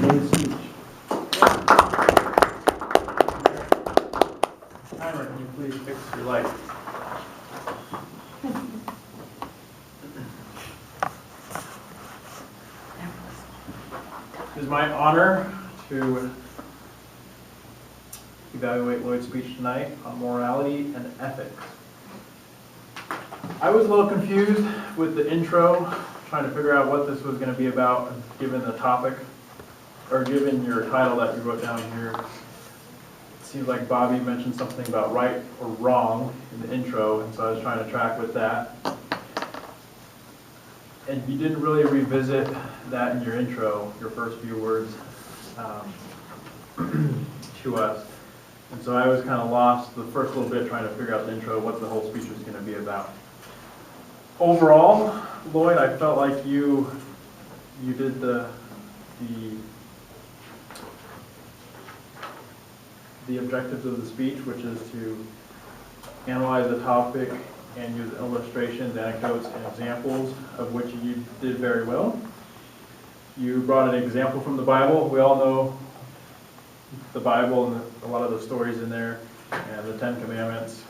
Lloyd's speech. Timer, can you please fix your light? It is my honor to evaluate Lloyd's speech tonight on morality and ethics. I was a little confused with the intro, trying to figure out what this was going to be about, given the topic, or given your title that you wrote down here. It seems like Bobby mentioned something about right or wrong in the intro, and so I was trying to track with that. And you didn't really revisit that in your intro, your first few words to us. And so I was kind of lost the first little bit trying to figure out the intro, what the whole speech was going to be about. Overall, Lloyd, I felt like you did the objectives of the speech, which is to analyze the topic and use illustrations, anecdotes, and examples, of which you did very well. You brought an example from the Bible. We all know the Bible and a lot of the stories in there, and the Ten Commandments.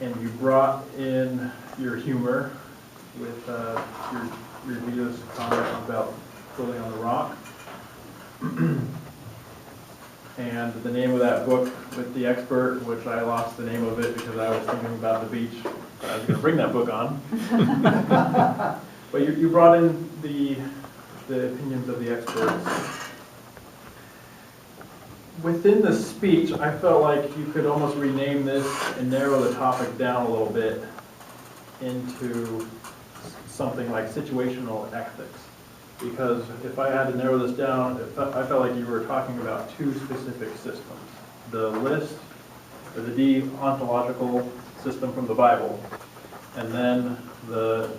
And you brought in your humor with your Jesus comment about building on the rock. And the name of that book with the expert, which I lost the name of it because I was thinking about the beach. I was going to bring that book on. But you brought in the opinions of the experts. Within the speech, I felt like you could almost rename this and narrow the topic down a little bit into something like situational ethics. Because if I had to narrow this down, I felt like you were talking about two specific systems. The list, or the deontological system from the Bible, and then the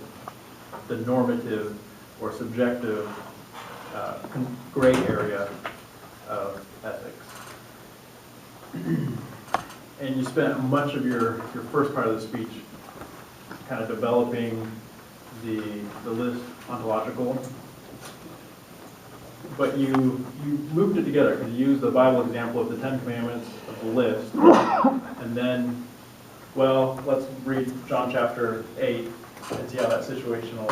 normative or subjective gray area of ethics. And you spent much of your first part of the speech kind of developing the list ontological, but you looped it together because you used the Bible example of the Ten Commandments of the list, and then, well, let's read John chapter 8 and see how that situational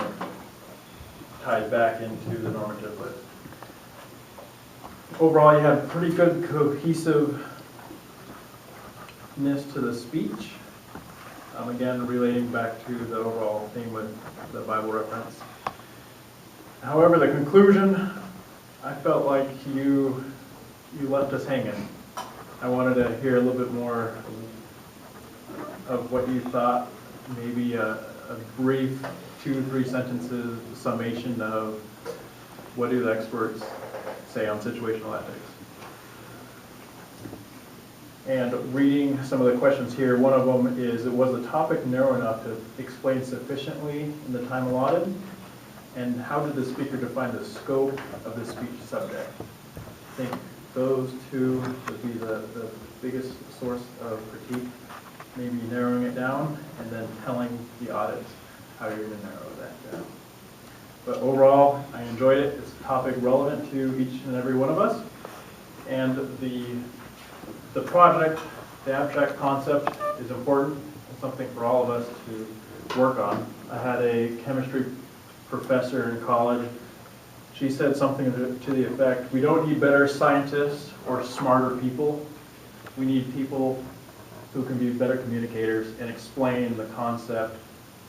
ties back into the normative list. Overall, you had pretty good cohesiveness to the speech. Again, relating back to the overall theme with the Bible reference. However, the conclusion, I felt like you left us hanging. I wanted to hear a little bit more of what you thought, maybe a brief 2-3 sentences summation of what do the experts say on situational ethics. And reading some of the questions here, one of them is, was the topic narrow enough to explain sufficiently in the time allotted? And how did the speaker define the scope of the speech subject? I think those two would be the biggest source of critique, maybe narrowing it down and then telling the audience how you're going to narrow that down. But overall, I enjoyed it. It's a topic relevant to each and every one of us. And the project, the abstract concept is important. It's something for all of us to work on. I had a chemistry professor in college. She said something to the effect, we don't need better scientists or smarter people. We need people who can be better communicators and explain the concept,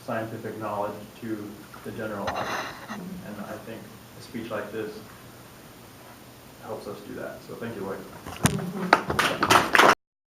scientific knowledge to the general audience. And I think a speech like this helps us do that. So thank you, Lloyd.